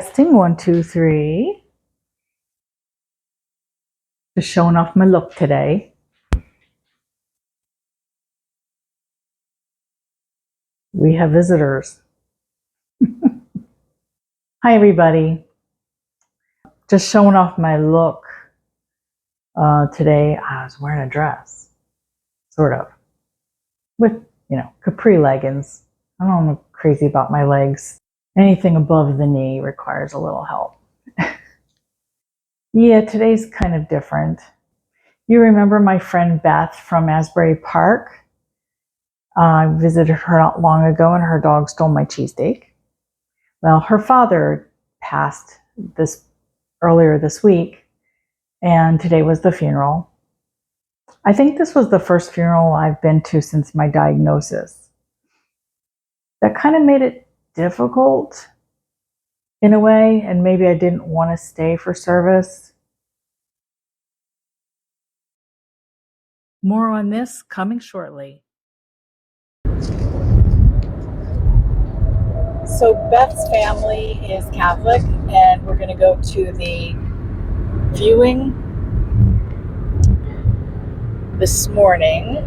Testing 1, 2, 3. Just showing off my look today. We have visitors. Hi, everybody. Just showing off my look. Today, I was wearing a dress, sort of, with, capri leggings. I don't know, crazy about my legs. Anything above the knee requires a little help. Yeah, today's kind of different. You remember my friend Beth from Asbury Park? I visited her not long ago and her dog stole my cheesesteak. Well, her father passed earlier this week, and today was the funeral. I think this was the first funeral I've been to since my diagnosis. That kind of made it difficult in a way, and maybe I didn't want to stay for service. More on this coming shortly. So Beth's family is Catholic, and we're going to go to the viewing this morning,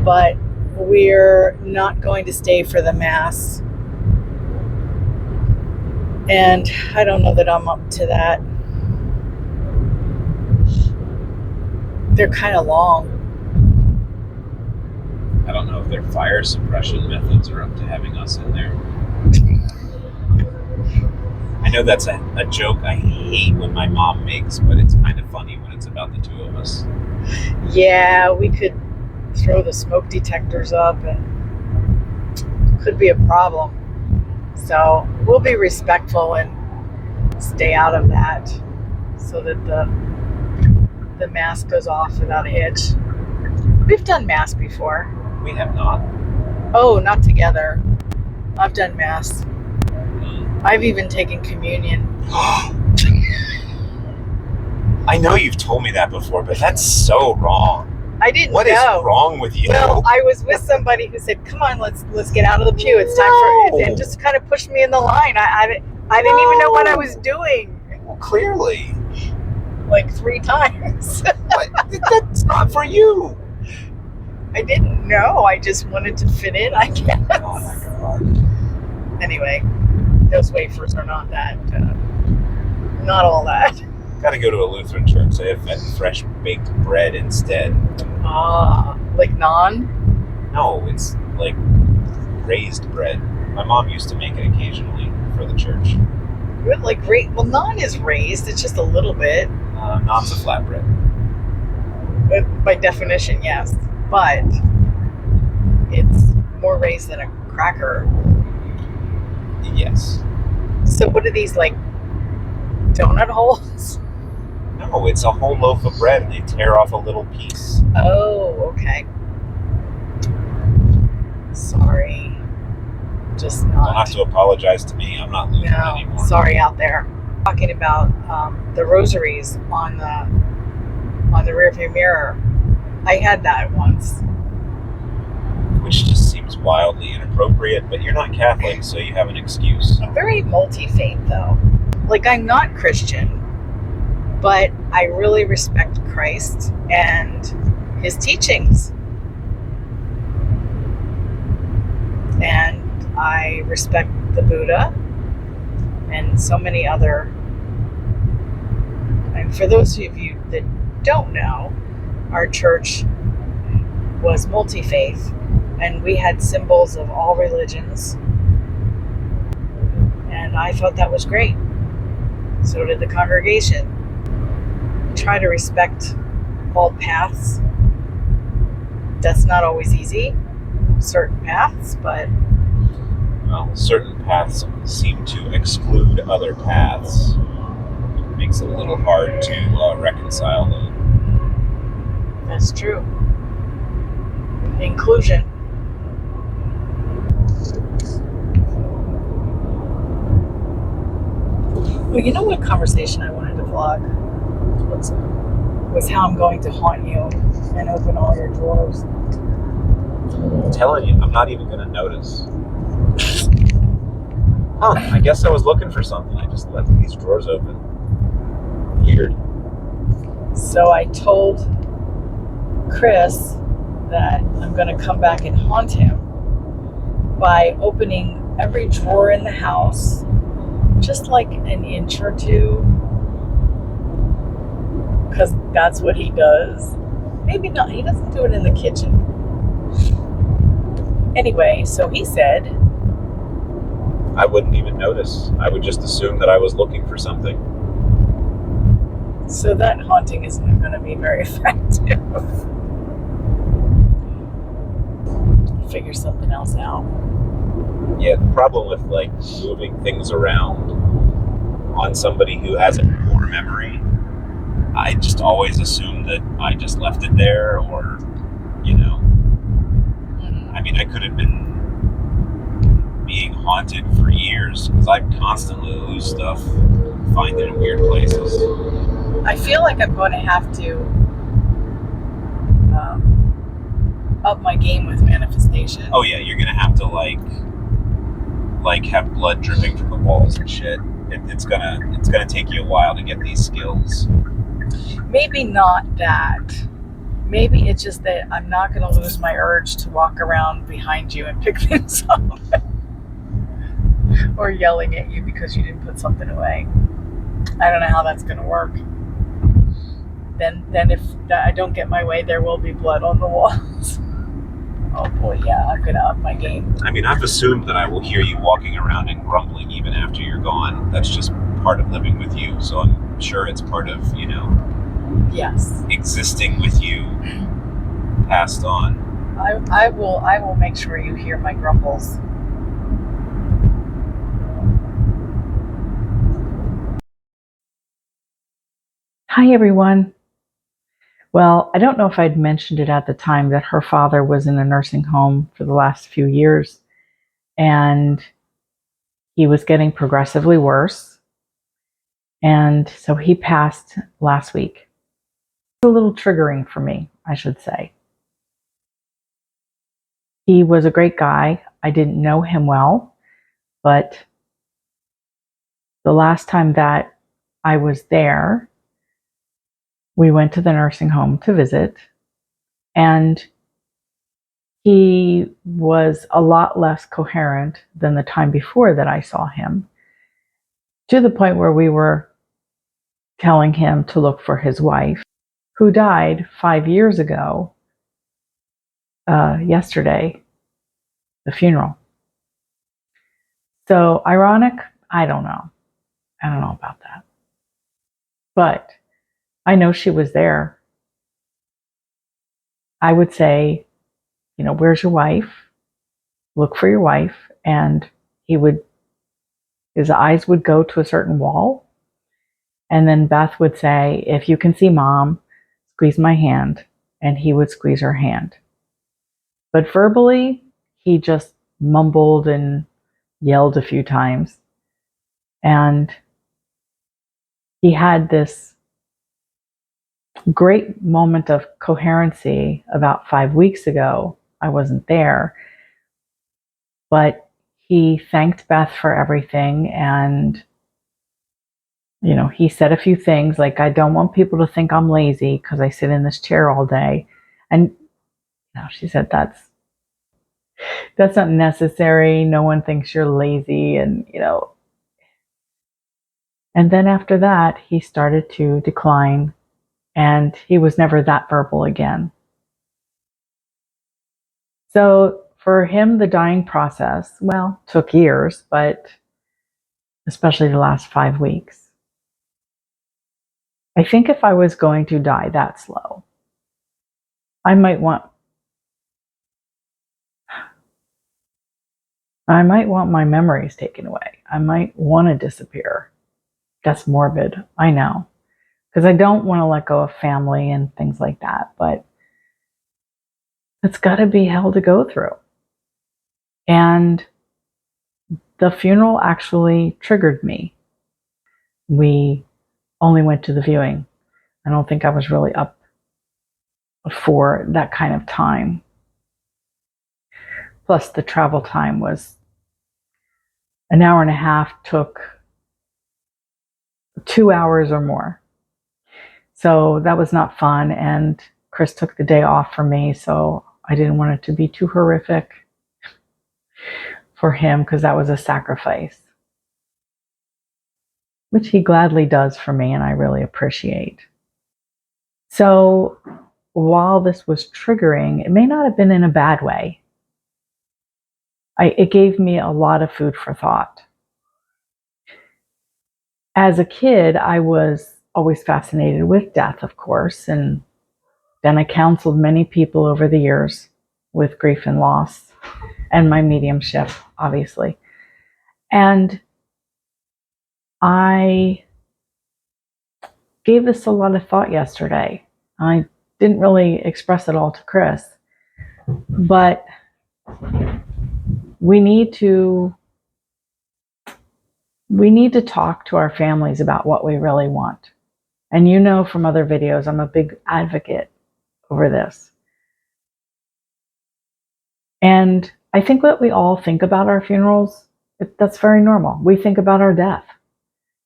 but we're not going to stay for the Mass. And I don't know that I'm up to that. They're kind of long. I don't know if their fire suppression methods are up to having us in there. I know that's a joke I hate when my mom makes, but it's kind of funny when it's about the two of us. Yeah, we could throw the smoke detectors up and could be a problem. So we'll be respectful and stay out of that so that the Mass goes off without a hitch. We've done Mass before. We have not. Oh, not together. I've done Mass. I've even taken communion. I know you've told me that before, but that's so wrong. I didn't know. What is wrong with you? Well, I was with somebody who said, "Come on, let's get out of the pew. It's time for it," and just kind of pushed me in the line. I didn't even know what I was doing. Well, clearly. Like 3 times. What? That's not for you. I didn't know. I just wanted to fit in, I guess. Oh my God. Anyway, those wafers are not that, not all that. Gotta go to a Lutheran church. They have fresh baked bread instead. Ah, like naan? No, it's like raised bread. My mom used to make it occasionally for the church. Like, well, naan is raised. It's just a little bit. Naan's a flatbread. By definition, yes. But it's more raised than a cracker. Yes. So what are these, like donut holes? No, it's a whole loaf of bread and they tear off a little piece. Oh, okay. Sorry. Just not. Don't have to apologize to me. I'm not Lutheran anymore. Sorry out there. Talking about the rosaries on the rearview mirror. I had that once. Which just seems wildly inappropriate, but you're not Catholic, so you have an excuse. I'm very multi-faith, though. Like, I'm not Christian, but I really respect Christ and his teachings. And I respect the Buddha and so many other. And for those of you that don't know, our church was multi-faith, and we had symbols of all religions, and I thought that was great. So did the congregation. We try to respect all paths. That's not always easy, certain paths, but well, certain paths seem to exclude other paths. It makes it a little hard to reconcile them. That's true. Inclusion. Well, you know what conversation I wanted to vlog? Was how I'm going to haunt you and open all your drawers. I'm telling you, I'm not even going to notice. Huh, I guess I was looking for something. I just left these drawers open. Weird. So I told Kris that I'm going to come back and haunt him by opening every drawer in the house, just like an inch or two, because that's what he does. Maybe not, he doesn't do it in the kitchen. Anyway, so he said, I wouldn't even notice. I would just assume that I was looking for something. so that haunting isn't going to be very effective. Figure something else out. Yeah, the problem with like moving things around on somebody who has a poor memory, I just always assume that I just left it there, or, you know, I mean, I could have been being haunted for years because I constantly lose stuff, find it in weird places. I feel like I'm going to have to up my game with manifestation. Oh yeah, you're gonna have to like have blood dripping from the walls and shit. It's gonna take you a while to get these skills. Maybe not that. Maybe it's just that I'm not going to lose my urge to walk around behind you and pick things up. Or yelling at you because you didn't put something away. I don't know how that's going to work. Then if I don't get my way, there will be blood on the walls. Oh boy, yeah, I'm going to up my game. I mean, I've assumed that I will hear you walking around and grumbling even after you're gone. That's just part of living with you. So I'm sure it's part of, you know, yes, existing with you passed on. I will make sure you hear my grumbles. Hi, everyone. Well, I don't know if I'd mentioned it at the time that her father was in a nursing home for the last few years, and he was getting progressively worse. And so he passed last week. It's a little triggering for me, I should say. He was a great guy. I didn't know him well, but the last time that I was there, we went to the nursing home to visit, and he was a lot less coherent than the time before that I saw him, to the point where we were telling him to look for his wife, who died 5 years ago, yesterday, the funeral. So ironic? I don't know. I don't know about that. But I know she was there. I would say, you know, where's your wife? Look for your wife. And his eyes would go to a certain wall. And then Beth would say, if you can see mom, squeeze my hand. And he would squeeze her hand. But verbally, he just mumbled and yelled a few times. And he had this great moment of coherency about 5 weeks ago. I wasn't there, but he thanked Beth for everything. And, you know, he said a few things like, I don't want people to think I'm lazy because I sit in this chair all day. And you know, she said, that's not necessary. No one thinks you're lazy. And, you know, and then after that, he started to decline, and he was never that verbal again. So for him, the dying process, well, took years, but especially the last 5 weeks. I think if I was going to die that slow, I might want my memories taken away. I might want to disappear. That's morbid, I know, because I don't want to let go of family and things like that, but it's got to be hell to go through. And the funeral actually triggered me. We only went to the viewing. I don't think I was really up for that kind of time. Plus, the travel time was an hour and a half took 2 hours or more. So that was not fun. And Kris took the day off for me, so I didn't want it to be too horrific for him, because that was a sacrifice, which he gladly does for me, and I really appreciate. So while this was triggering, it may not have been in a bad way. It gave me a lot of food for thought. As a kid, I was always fascinated with death, of course, and then I counseled many people over the years with grief and loss, and my mediumship, obviously. And I gave this a lot of thought yesterday. I didn't really express it all to Kris, but we need to talk to our families about what we really want. And you know from other videos, I'm a big advocate over this. And I think that we all think about our funerals, that's very normal. We think about our death.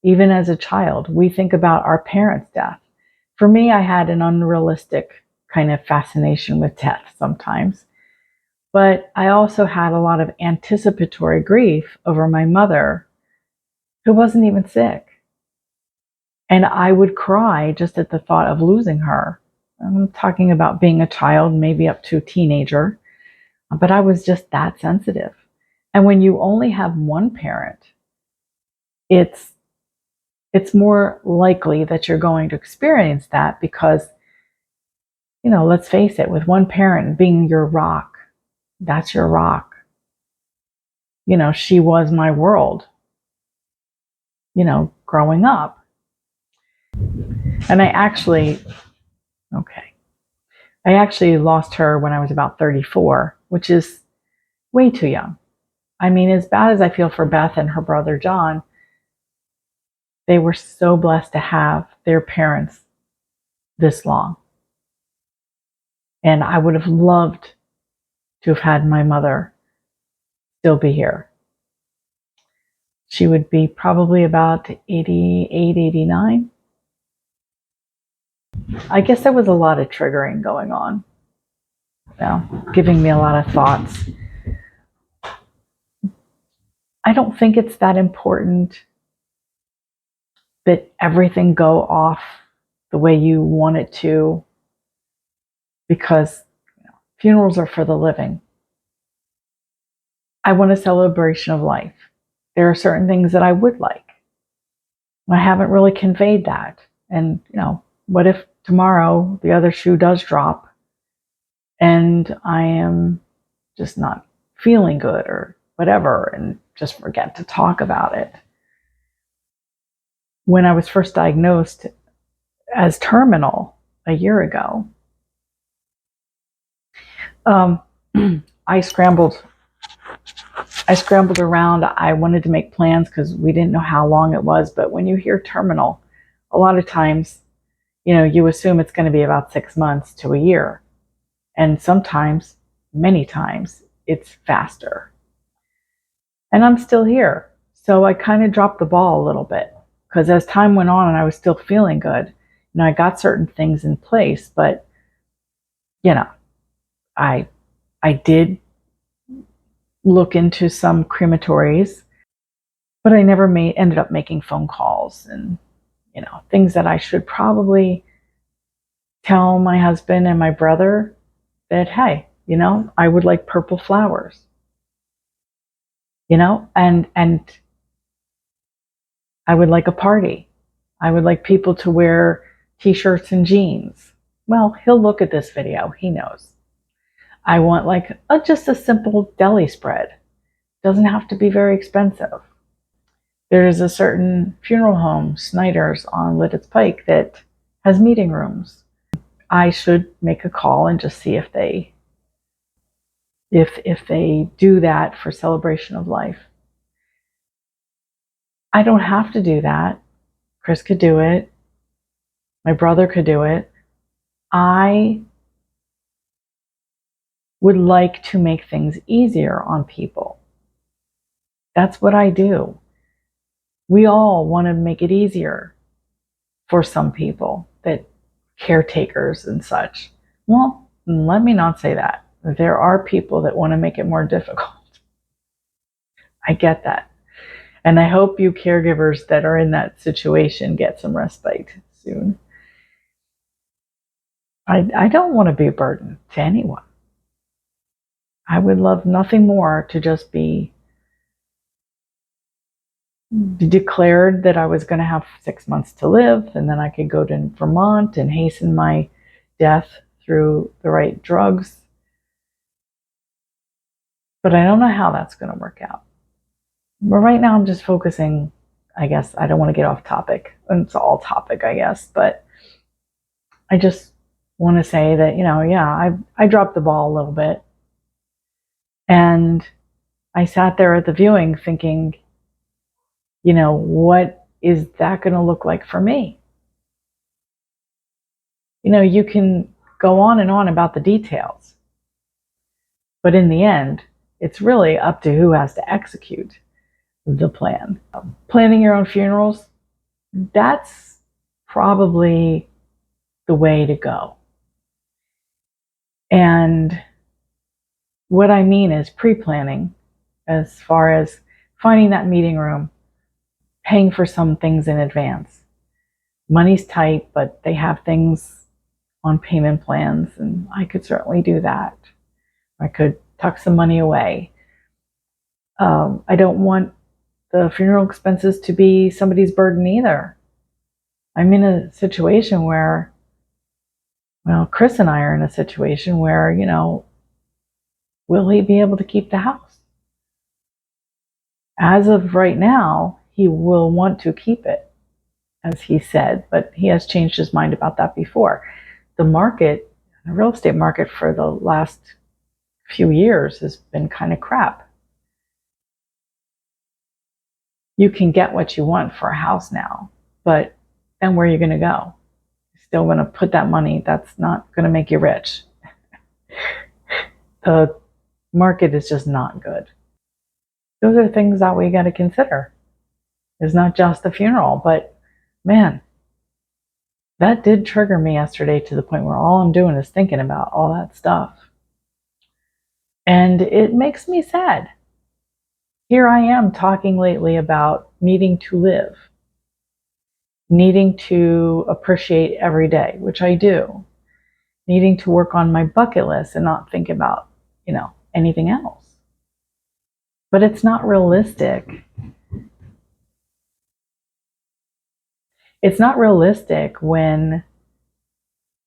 Even as a child, we think about our parents' death. For me, I had an unrealistic kind of fascination with death sometimes. But I also had a lot of anticipatory grief over my mother, who wasn't even sick. And I would cry just at the thought of losing her. I'm talking about being a child, maybe up to a teenager, but I was just that sensitive. And when you only have one parent, it's more likely that you're going to experience that, because, you know, let's face it, with one parent being your rock, that's your rock. You know, she was my world, you know, growing up. And I actually lost her when I was about 34, which is way too young. I mean, as bad as I feel for Beth and her brother John, they were so blessed to have their parents this long. And I would have loved to have had my mother still be here. She would be probably about 88, 89. I guess there was a lot of triggering going on, you know, giving me a lot of thoughts. I don't think it's that important that everything go off the way you want it to, because, you know, funerals are for the living. I want a celebration of life. There are certain things that I would like. I haven't really conveyed that. And, you know, what if tomorrow the other shoe does drop and I am just not feeling good or whatever, and just forget to talk about it? When I was first diagnosed as terminal a year ago, I scrambled around. I wanted to make plans because we didn't know how long it was. But when you hear terminal, a lot of times, you know, you assume it's going to be about 6 months to a year. And sometimes, many times, it's faster. And I'm still here. So I kind of dropped the ball a little bit, because as time went on and I was still feeling good, you know, I got certain things in place, but, you know, I did look into some crematories, but I never ended up making phone calls, and, you know, things that I should probably tell my husband and my brother that, hey, you know, I would like purple flowers, you know, and I would like a party. I would like people to wear t-shirts and jeans. Well, he'll look at this video. He knows. I want like just a simple deli spread. Doesn't have to be very expensive. There's a certain funeral home, Snyder's on Lidditz Pike, that has meeting rooms. I should make a call and just see if they do that for celebration of life. I don't have to do that. Kris could do it. My brother could do it. I would like to make things easier on people. That's what I do. We all want to make it easier for some people, that caretakers and such. Well, let me not say that. There are people that want to make it more difficult. I get that. And I hope you caregivers that are in that situation get some respite soon. I don't want to be a burden to anyone. I would love nothing more to just be declared that I was going to have 6 months to live, and then I could go to Vermont and hasten my death through the right drugs. But I don't know how that's going to work out. But right now I'm just focusing, I guess, I don't want to get off topic. It's all topic, I guess, but I just want to say that, I dropped the ball a little bit. And I sat there at the viewing thinking, what is that going to look like for me? You can go on and on about the details, but in the end, it's really up to who has to execute the plan. Planning your own funerals, that's probably the way to go. And what I mean is pre-planning, as far as finding that meeting room, paying for some things in advance. Money's tight, but they have things on payment plans, and I could certainly do that. I could tuck some money away. I don't want the funeral expenses to be somebody's burden either. I'm in a situation where, Kris and I are in a situation where, will he be able to keep the house? As of right now, he will want to keep it, as he said, but he has changed his mind about that before. The real estate market for the last few years has been kind of crap. You can get what you want for a house now, but then where are you going to go? You're still going to put that money, that's not going to make you rich. The market is just not good. Those are things that we got to consider. It's not just the funeral, but man, that did trigger me yesterday to the point where all I'm doing is thinking about all that stuff. And it makes me sad. Here I am talking lately about needing to live, needing to appreciate every day, which I do, needing to work on my bucket list and not think about, anything else. But it's not realistic. It's not realistic when,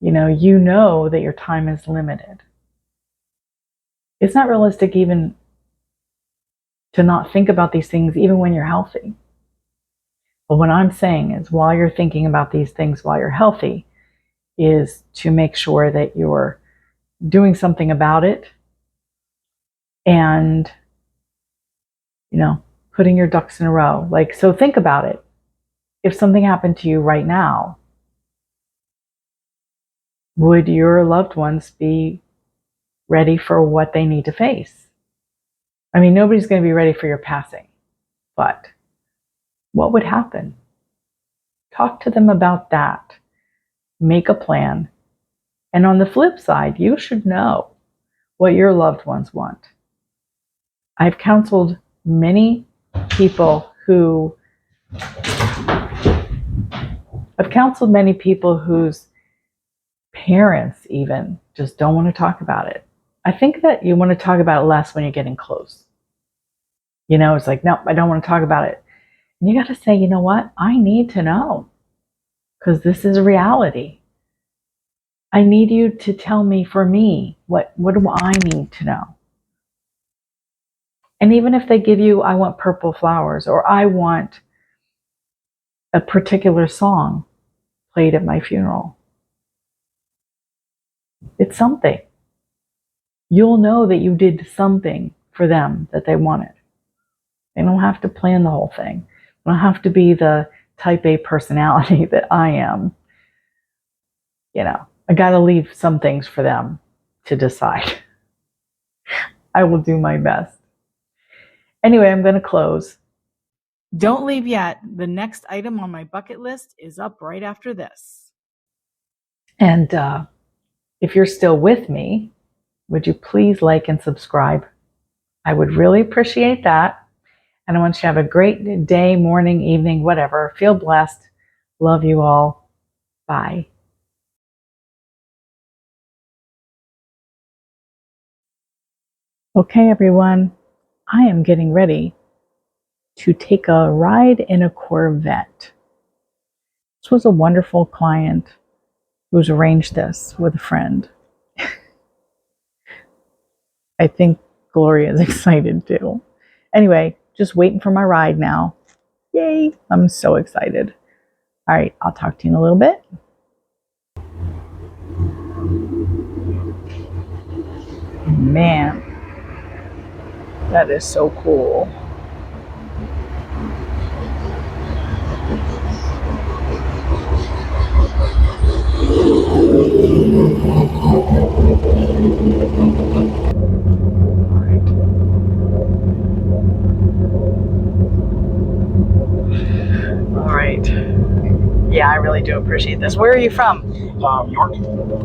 you know that your time is limited. It's not realistic even to not think about these things even when you're healthy. But what I'm saying is, while you're thinking about these things while you're healthy, is to make sure that you're doing something about it and, putting your ducks in a row. So think about it. If something happened to you right now, would your loved ones be ready for what they need to face? I mean, nobody's going to be ready for your passing, but what would happen? Talk to them about that. Make a plan. And on the flip side, you should know what your loved ones want. I've counseled many people whose parents even just don't want to talk about it. I think that you want to talk about it less when you're getting close. It's like, no, I don't want to talk about it. And you got to say, you know what? I need to know, because this is reality. I need you to tell me, for me, what do I need to know? And even if they give you, I want purple flowers, or I want a particular song played at my funeral, it's something. You'll know that you did something for them that they wanted. They don't have to plan the whole thing. They don't have to be the type A personality that I am. I got to leave some things for them to decide. I will do my best. Anyway, I'm going to close. Don't leave yet. The next item on my bucket list is up right after this. And if you're still with me, would you please like and subscribe? I would really appreciate that. And I want you to have a great day, morning, evening, whatever. Feel blessed. Love you all. Bye. Okay, everyone. I am getting ready to take a ride in a Corvette. This was a wonderful client who's arranged this with a friend. I think Gloria is excited too. Anyway, just waiting for my ride now. Yay! I'm so excited. All right, I'll talk to you in a little bit. Man, that is so cool. All right. Yeah, I really do appreciate this. Where are you from? York.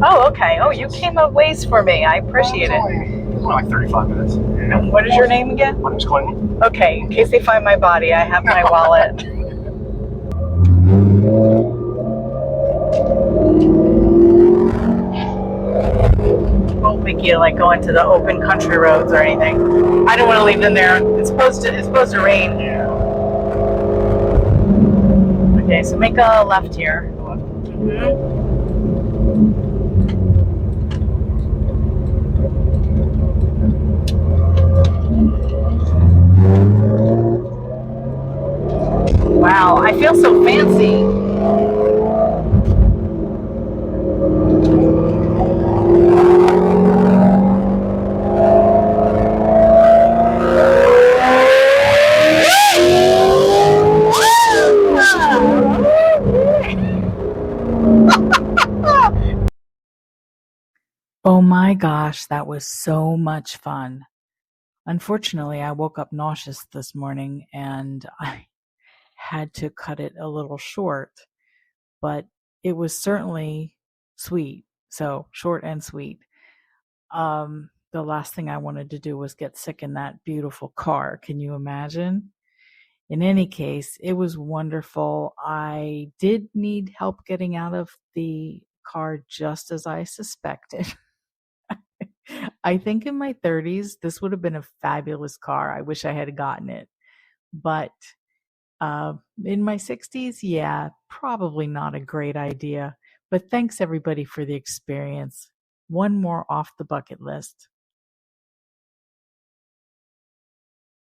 Oh, okay. Oh, you came a ways for me. I appreciate it. Only like 35 minutes. And what is your name again? My name's Clinton. Okay, in case they find my body, I have my wallet. Won't make you like go into the open country roads or anything. I don't want to leave them there. It's supposed to rain. Yeah. Okay, so make a left here. Wow, I feel so fancy. Oh my gosh, that was so much fun. Unfortunately, I woke up nauseous this morning and I had to cut it a little short, but it was certainly sweet. So short and sweet. The last thing I wanted to do was get sick in that beautiful car. Can you imagine? In any case, it was wonderful. I did need help getting out of the car just as I suspected. I think in my 30s, this would have been a fabulous car. I wish I had gotten it. But in my 60s, yeah, probably not a great idea. But thanks everybody for the experience. One more off the bucket list.